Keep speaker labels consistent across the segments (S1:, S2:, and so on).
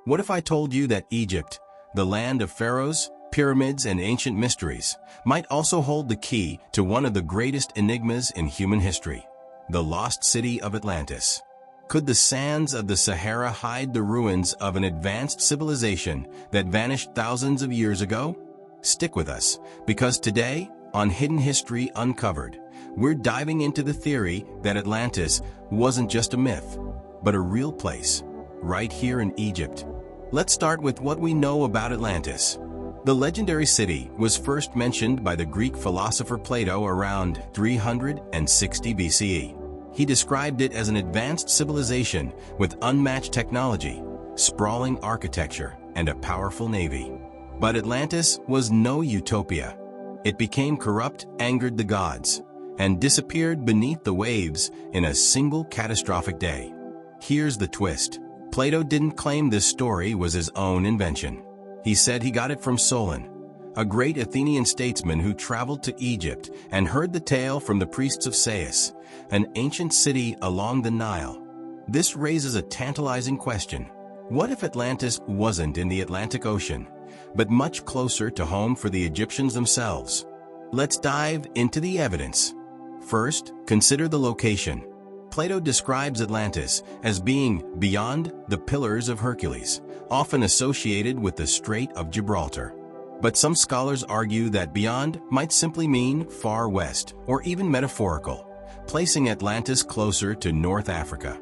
S1: What if I told you that Egypt, the land of pharaohs, pyramids, and ancient mysteries, might also hold the key to one of the greatest enigmas in human history, the Lost City of Atlantis? Could the sands of the Sahara hide the ruins of an advanced civilization that vanished thousands of years ago? Stick with us, because today, on Hidden History Uncovered, we're diving into the theory that Atlantis wasn't just a myth, but a real place, right here in Egypt. Let's start with what we know about Atlantis. The legendary city was first mentioned by the Greek philosopher Plato around 360 BCE. He described it as an advanced civilization with unmatched technology, sprawling architecture, and a powerful navy. But Atlantis was no utopia. It became corrupt, angered the gods, and disappeared beneath the waves in a single catastrophic day. Here's the twist. Plato didn't claim this story was his own invention. He said he got it from Solon, a great Athenian statesman who traveled to Egypt and heard the tale from the priests of Sais, an ancient city along the Nile. This raises a tantalizing question. What if Atlantis wasn't in the Atlantic Ocean, but much closer to home for the Egyptians themselves? Let's dive into the evidence. First, consider the location. Plato describes Atlantis as being beyond the Pillars of Hercules, often associated with the Strait of Gibraltar. But some scholars argue that beyond might simply mean far west, or even metaphorical, placing Atlantis closer to North Africa.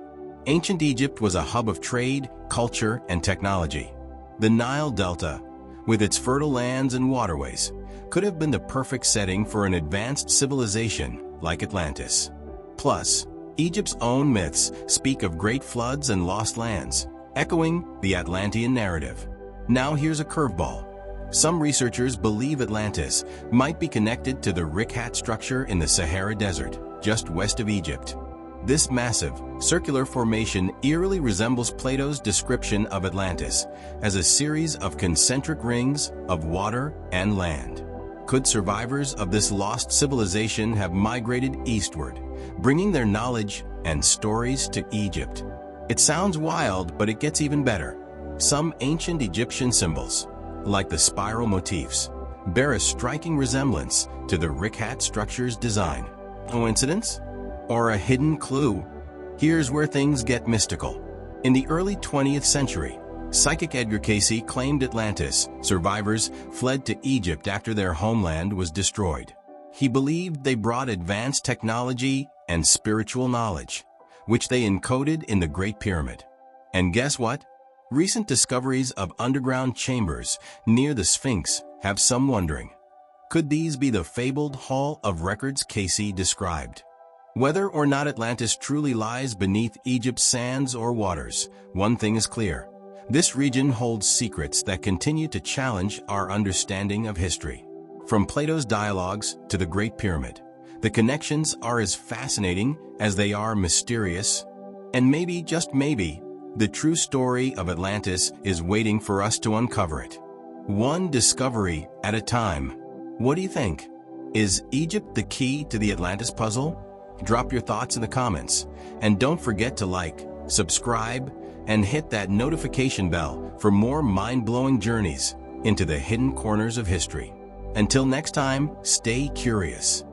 S1: Ancient Egypt was a hub of trade, culture, and technology. The Nile Delta, with its fertile lands and waterways, could have been the perfect setting for an advanced civilization like Atlantis. Plus, Egypt's own myths speak of great floods and lost lands, echoing the Atlantean narrative. Now here's a curveball. Some researchers believe Atlantis might be connected to the Richat Structure in the Sahara Desert, just west of Egypt. This massive, circular formation eerily resembles Plato's description of Atlantis as a series of concentric rings of water and land. Could survivors of this lost civilization have migrated eastward, bringing their knowledge and stories to Egypt? It sounds wild, but it gets even better. Some ancient Egyptian symbols, like the spiral motifs, bear a striking resemblance to the Richat Structure's design. Coincidence? Or a hidden clue? Here's where things get mystical. In the early 20th century, psychic Edgar Cayce claimed Atlantis survivors fled to Egypt after their homeland was destroyed. He believed they brought advanced technology and spiritual knowledge, which they encoded in the Great Pyramid. And guess what? Recent discoveries of underground chambers near the Sphinx have some wondering. Could these be the fabled Hall of Records Cayce described? Whether or not Atlantis truly lies beneath Egypt's sands or waters, one thing is clear. This region holds secrets that continue to challenge our understanding of history. From Plato's dialogues to the Great Pyramid, the connections are as fascinating as they are mysterious. And maybe, just maybe, the true story of Atlantis is waiting for us to uncover it. One discovery at a time. What do you think? Is Egypt the key to the Atlantis puzzle? Drop your thoughts in the comments. And don't forget to like, subscribe, and hit that notification bell for more mind-blowing journeys into the hidden corners of history. Until next time, stay curious.